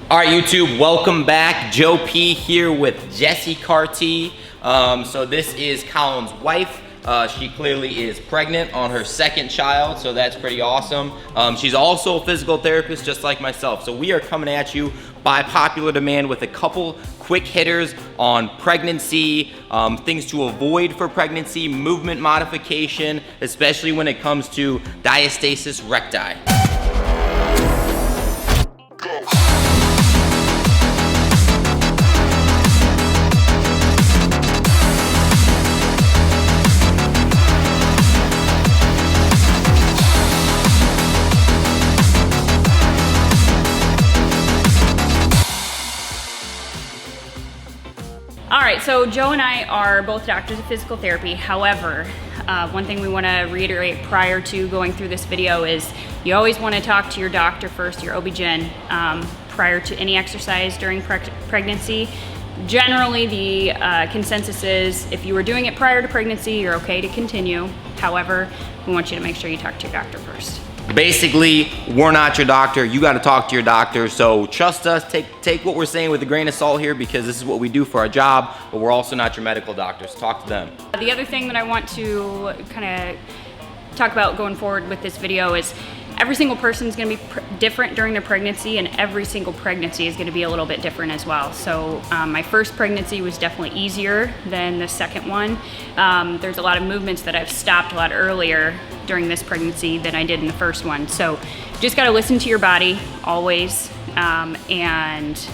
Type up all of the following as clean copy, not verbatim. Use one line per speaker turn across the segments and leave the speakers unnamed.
All right, YouTube, welcome back. Joe P here with Jessie C. So this is Colin's wife. She clearly is pregnant on her second child, so that's pretty awesome. She's also a physical therapist just like myself. So we are coming at you by popular demand with a couple quick hitters on pregnancy, things to avoid for pregnancy, movement modification, especially when it comes to Diastasis Recti.
All right, so Joe and I are both doctors of physical therapy. However, one thing we want to reiterate prior to going through this video is you always want to talk to your doctor first, your OB-GYN, prior to any exercise during pregnancy. Generally, the consensus is if you were doing it prior to pregnancy, you're okay to continue. However, we want you to make sure you talk to your doctor first.
Basically, we're not your doctor. You got to talk to your doctor. So trust us. Take what we're saying with a grain of salt here, because this is what we do for our job, but we're also not your medical doctors. Talk to them.
The other thing that I want to kind of talk about going forward with this video is every single person is going to be different during their pregnancy, and every single pregnancy is going to be a little bit different as well. So my first pregnancy was definitely easier than the second one. There's a lot of movements that I've stopped a lot earlier during this pregnancy than I did in the first one. So you just got to listen to your body always, and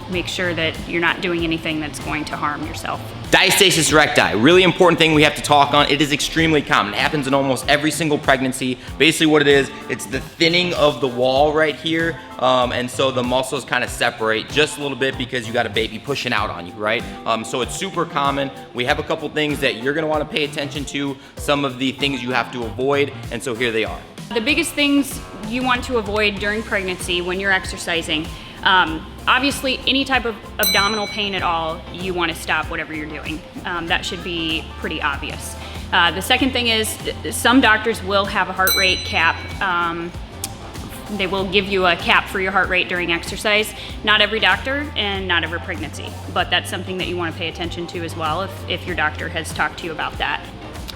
make sure that you're not doing anything that's going to harm yourself.
Diastasis recti, really important thing we have to talk on. It is extremely common. It happens in almost every single pregnancy. Basically what it is, it's the thinning of the wall right here, and so the muscles kind of separate just a little bit because you got a baby pushing out on you, right? So it's super common. We have a couple things that you're gonna wanna pay attention to, some of the things you have to avoid, and so here they are.
The biggest things you want to avoid during pregnancy when you're exercising, obviously any type of abdominal pain at all, you want to stop whatever you're doing. That should be pretty obvious. The second thing is some doctors will have a heart rate cap. They will give you a cap for your heart rate during exercise. Not every doctor and not every pregnancy, but that's something that you want to pay attention to as well if your doctor has talked to you about that.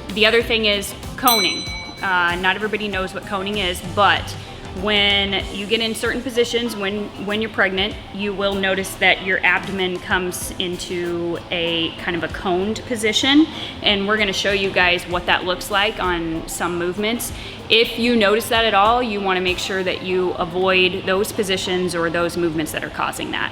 The other thing is coning. Not everybody knows what coning is, but when you get in certain positions when you're pregnant, you will notice that your abdomen comes into a kind of a coned position, and we're going to show you guys what that looks like on some movements. If you notice that at all, you want to make sure that you avoid those positions or those movements that are causing that.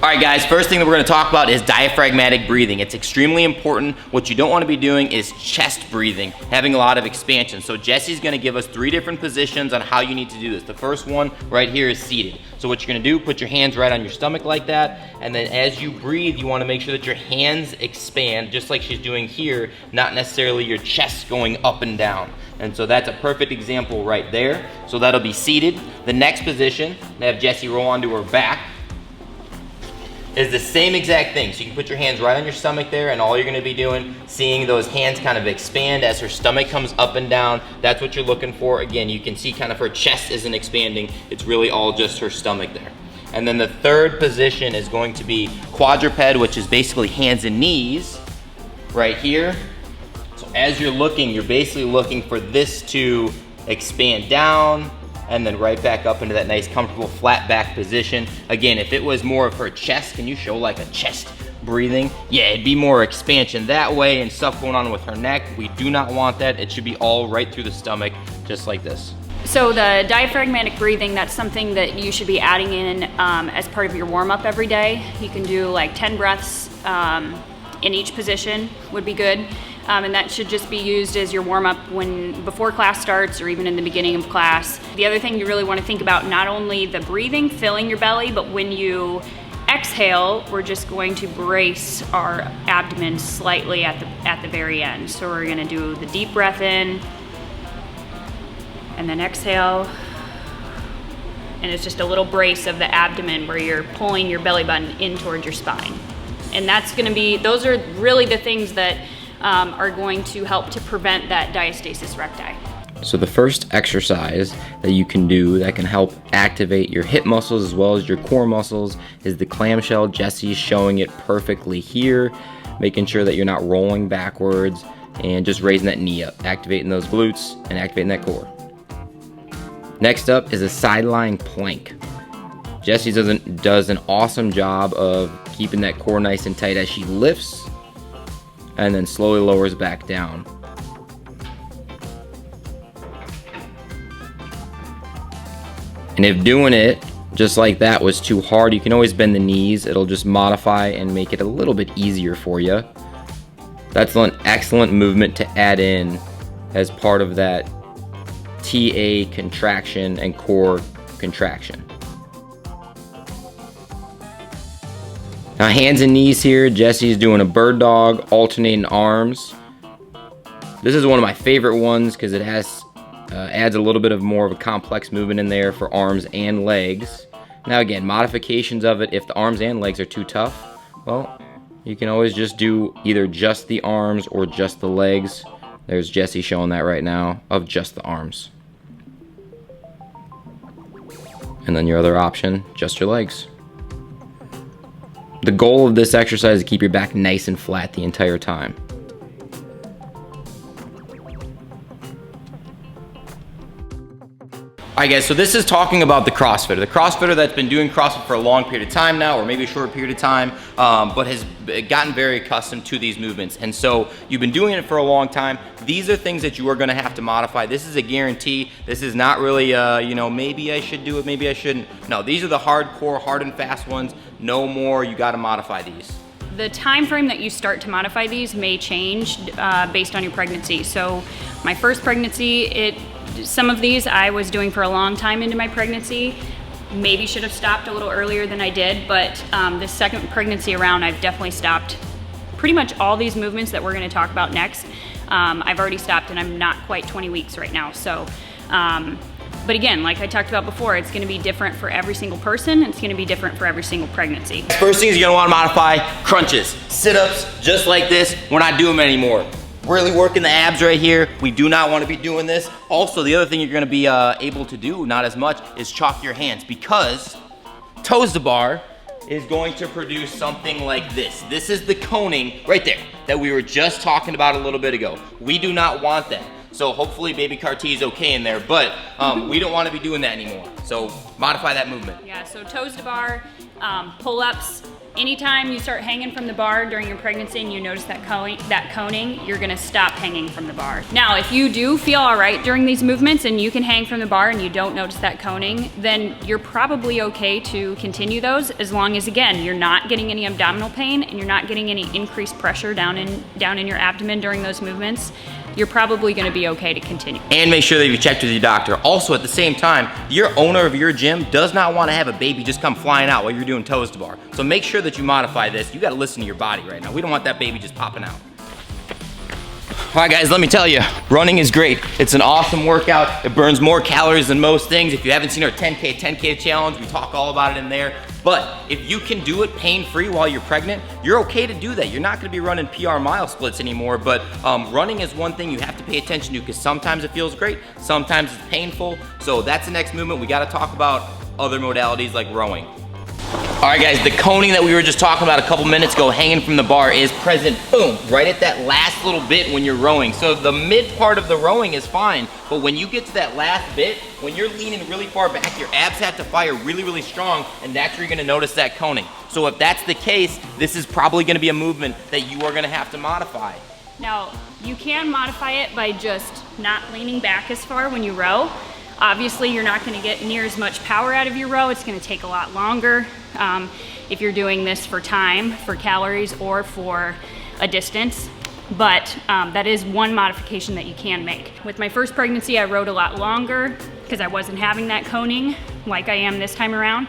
All right, guys, first thing that we're gonna talk about is diaphragmatic breathing. It's extremely important. What you don't wanna be doing is chest breathing, having a lot of expansion. So Jessie's gonna give us 3 different positions on how you need to do this. The first one right here is seated. So what you're gonna do, put your hands right on your stomach like that, and then as you breathe, you wanna make sure that your hands expand, just like she's doing here, not necessarily your chest going up and down. And so that's a perfect example right there. So that'll be seated. The next position, I have Jessie roll onto her back, is the same exact thing. So you can put your hands right on your stomach there, and all you're gonna be doing, seeing those hands kind of expand as her stomach comes up and down. That's what you're looking for. Again, you can see kind of her chest isn't expanding. It's really all just her stomach there. And then the third position is going to be quadruped, which is basically hands and knees right here. So as you're looking, you're basically looking for this to expand down, and then right back up into that nice comfortable flat back position. Again, if it was more of her chest, can you show like a chest breathing? Yeah, it'd be more expansion that way and stuff going on with her neck. We do not want that. It should be all right through the stomach, just like this.
So the diaphragmatic breathing, that's something that you should be adding in as part of your warm-up every day. You can do like 10 breaths in each position would be good. And that should just be used as your warm-up before class starts or even in the beginning of class. The other thing you really want to think about, not only the breathing, filling your belly, but when you exhale, we're just going to brace our abdomen slightly at the very end. So we're going to do the deep breath in and then exhale. And it's just a little brace of the abdomen where you're pulling your belly button in towards your spine. And that's going to be, those are really the things that are going to help to prevent that diastasis recti.
So the first exercise that you can do that can help activate your hip muscles as well as your core muscles is the clamshell. Jessie's showing it perfectly here, making sure that you're not rolling backwards and just raising that knee up, activating those glutes and activating that core. Next up is a sideline plank. Jessie does an awesome job of keeping that core nice and tight as she lifts and then slowly lowers back down. And if doing it just like that was too hard, you can always bend the knees. It'll just modify and make it a little bit easier for you. That's an excellent movement to add in as part of that TA contraction and core contraction. Now hands and knees here. Jessie's doing a bird dog, alternating arms. This is one of my favorite ones because it has adds a little bit of more of a complex movement in there for arms and legs. Now again, modifications of it, if the arms and legs are too tough, well, you can always just do either just the arms or just the legs. There's Jessie showing that right now of just the arms. And then your other option, just your legs. The goal of this exercise is to keep your back nice and flat the entire time. Alright guys, so this is talking about the CrossFitter. The CrossFitter that's been doing CrossFit for a long period of time now, or maybe a short period of time, but has gotten very accustomed to these movements. And so you've been doing it for a long time. These are things that you are gonna have to modify. This is a guarantee. This is not really, you know, maybe I should do it, maybe I shouldn't. No, these are the hardcore, hard and fast ones. No more, you gotta modify these.
The time frame that you start to modify these may change based on your pregnancy. So my first pregnancy, some of these I was doing for a long time into my pregnancy. Maybe should have stopped a little earlier than I did, but this second pregnancy around, I've definitely stopped pretty much all these movements that we're gonna talk about next. I've already stopped and I'm not quite 20 weeks right now. So, but again, like I talked about before, it's gonna be different for every single person. It's gonna be different for every single pregnancy.
First thing is you're gonna wanna modify crunches. Sit-ups, just like this. We're not doing them anymore. Really working the abs right here. We do not want to be doing this. Also, the other thing you're going to be able to do, not as much, is chalk your hands, because toes to bar is going to produce something like this. This is the coning right there that we were just talking about a little bit ago. We do not want that. So hopefully baby Carti is okay in there, but we don't want to be doing that anymore. So modify that movement.
Yeah, so toes to bar, pull-ups. Anytime you start hanging from the bar during your pregnancy and you notice that coning, you're gonna stop hanging from the bar. Now, if you do feel all right during these movements and you can hang from the bar and you don't notice that coning, then you're probably okay to continue those, as long as, again, you're not getting any abdominal pain and you're not getting any increased pressure down in your abdomen during those movements. You're probably gonna be okay to continue.
And make sure that you checked with your doctor. Also, at the same time, your owner of your gym does not wanna have a baby just come flying out while you're doing toes to bar. So make sure that you modify this. You gotta listen to your body right now. We don't want that baby just popping out. All right guys, let me tell you, running is great. It's an awesome workout. It burns more calories than most things. If you haven't seen our 10K challenge, we talk all about it in there. But if you can do it pain-free while you're pregnant, you're okay to do that. You're not gonna be running PR mile splits anymore, but running is one thing you have to pay attention to, because sometimes it feels great, sometimes it's painful. So that's the next movement. We gotta talk about other modalities like rowing. All right guys, the coning that we were just talking about a couple minutes ago, hanging from the bar, is present, boom, right at that last little bit when you're rowing. So the mid part of the rowing is fine, but when you get to that last bit, when you're leaning really far back, your abs have to fire really, really strong, and that's where you're gonna notice that coning. So if that's the case, this is probably gonna be a movement that you are gonna have to modify.
Now, you can modify it by just not leaning back as far when you row. Obviously, you're not gonna get near as much power out of your row. It's gonna take a lot longer if you're doing this for time, for calories, or for a distance. But that is one modification that you can make. With my first pregnancy, I rowed a lot longer because I wasn't having that coning like I am this time around.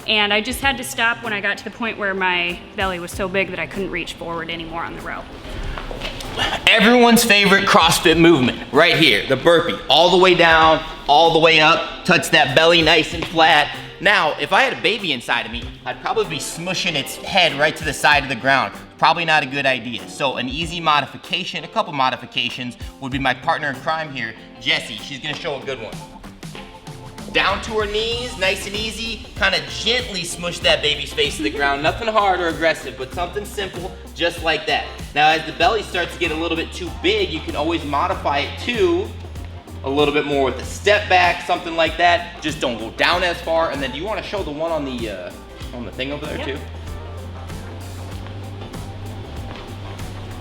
And I just had to stop when I got to the point where my belly was so big that I couldn't reach forward anymore on the row.
Everyone's favorite CrossFit movement, right here, the burpee. All the way down, all the way up, touch that belly nice and flat. Now, if I had a baby inside of me, I'd probably be smushing its head right to the side of the ground. Probably not a good idea. So an easy modification, a couple modifications, would be my partner in crime here, Jessie. She's gonna show a good one. Down to her knees, nice and easy. Kind of gently smush that baby's face to the ground. Nothing hard or aggressive, but something simple, just like that. Now, as the belly starts to get a little bit too big, you can always modify it to a little bit more with a step back, something like that. Just don't go down as far. And then do you want to show the one on the thing over there too?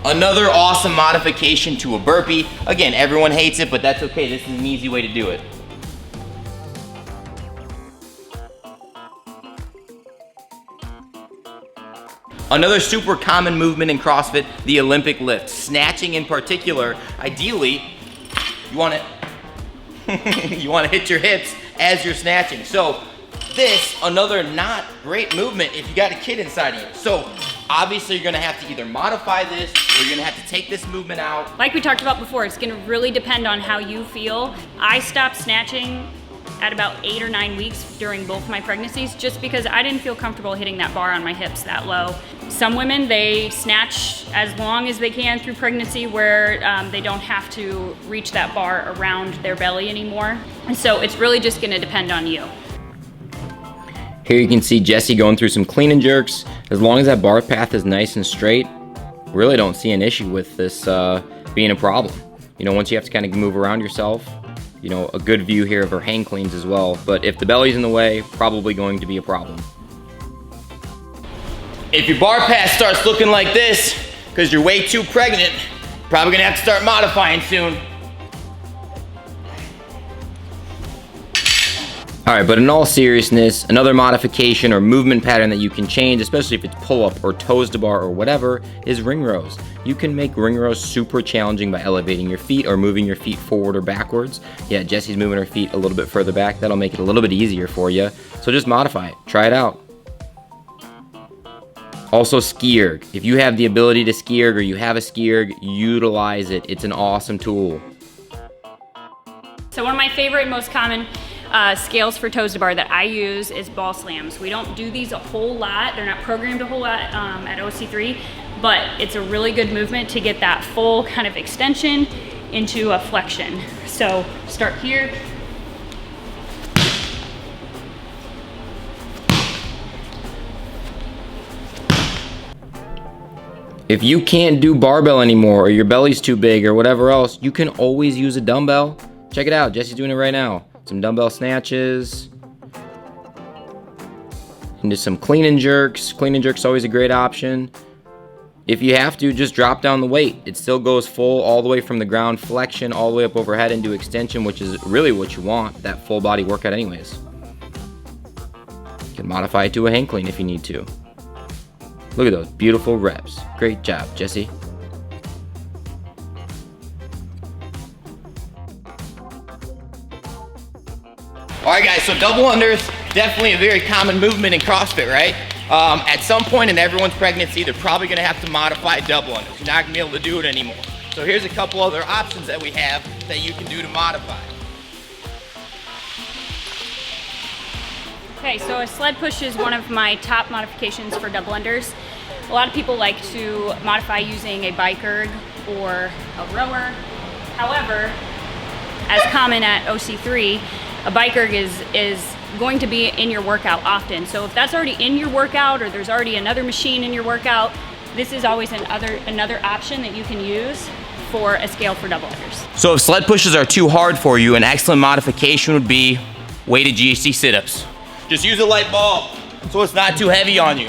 Another awesome modification to a burpee. Again, everyone hates it, but that's okay. This is an easy way to do it. Another super common movement in CrossFit, the Olympic lift. Snatching in particular, ideally, you want to hit your hips as you're snatching. So this, another not great movement if you got a kid inside of you. So obviously you're gonna have to either modify this or you're gonna have to take this movement out.
Like we talked about before, it's gonna really depend on how you feel. I stopped snatching at about 8 or 9 weeks during both my pregnancies, just because I didn't feel comfortable hitting that bar on my hips that low. Some women, they snatch as long as they can through pregnancy where they don't have to reach that bar around their belly anymore. And so it's really just gonna depend on you.
Here you can see Jessie going through some clean and jerks. As long as that bar path is nice and straight, really don't see an issue with this being a problem. You know, once you have to kind of move around yourself, you know, a good view here of her hang cleans as well. But if the belly's in the way, probably going to be a problem. If your bar path starts looking like this, because you're way too pregnant, probably gonna have to start modifying soon. All right, but in all seriousness, another modification or movement pattern that you can change, especially if it's pull-up or toes to bar or whatever, is ring rows. You can make ring rows super challenging by elevating your feet or moving your feet forward or backwards. Yeah, Jessie's moving her feet a little bit further back. That'll make it a little bit easier for you. So just modify it, try it out. Also, ski erg. If you have the ability to ski erg or you have a ski erg, utilize it. It's an awesome tool.
So one of my favorite and most common scales for toes to bar that I use is ball slams. We don't do these a whole lot. They're not programmed a whole lot at OC3, but it's a really good movement to get that full kind of extension into a flexion. So start here.
If you can't do barbell anymore or your belly's too big or whatever else, you can always use a dumbbell. Check it out, Jessie's doing it right now. Some dumbbell snatches. Into some clean and jerks. Clean and jerks always a great option. If you have to, just drop down the weight. It still goes full all the way from the ground, flexion all the way up overhead into extension, which is really what you want, that full body workout anyways. You can modify it to a hang clean if you need to. Look at those beautiful reps. Great job, Jessie. All right, guys, so double unders, definitely a very common movement in CrossFit, right? At some point in everyone's pregnancy, they're probably gonna have to modify double unders. You're not gonna be able to do it anymore. So here's a couple other options that we have that you can do to modify.
Okay, so a sled push is one of my top modifications for double unders. A lot of people like to modify using a bike erg or a rower. However, as common at OC3, a bike erg is going to be in your workout often. So if that's already in your workout or there's already another machine in your workout, this is always another option that you can use for a scale for double unders. So if sled pushes are too hard for you, an excellent modification would be weighted GHD sit-ups. Just use a light bulb so it's not too heavy on you.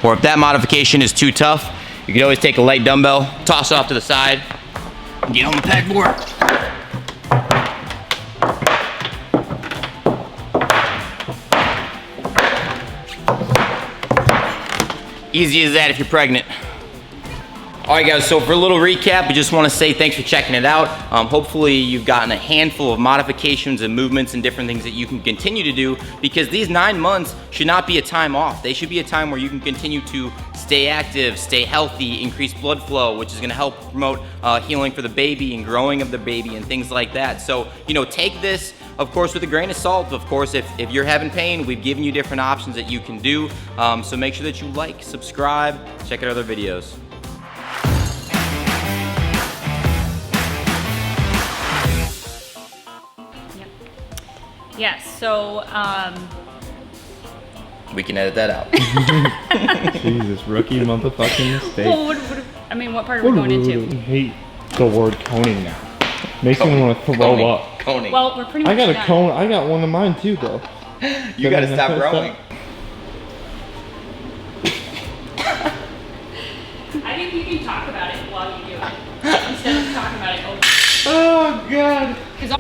Or if that modification is too tough, you can always take a light dumbbell, toss it off to the side, and get on the pegboard. Easy as that if you're pregnant. All right, guys, so for a little recap, we just want to say thanks for checking it out. Hopefully you've gotten a handful of modifications and movements and different things that you can continue to do, because these 9 months should not be a time off. They should be a time where you can continue to stay active, stay healthy, increase blood flow, which is going to help promote healing for the baby and growing of the baby and things like that. So, you know, take this
Of course, with a grain of salt, of course, if you're having pain, we've given you different options that you can do. So make sure that you like, subscribe, check out other videos.
Yes, so
we can edit that out.
Jesus, rookie motherfucking mistake.
well, I mean, what part are we going into?
I hate the word coning now. Makes me want to throw up.
Coning.
Well, we're pretty much
I got a
done.
cone. I got one of mine too, though.
You gotta stop growing.
I think you can talk about it while you do it instead of talking about it over.
Oh God.
'Cause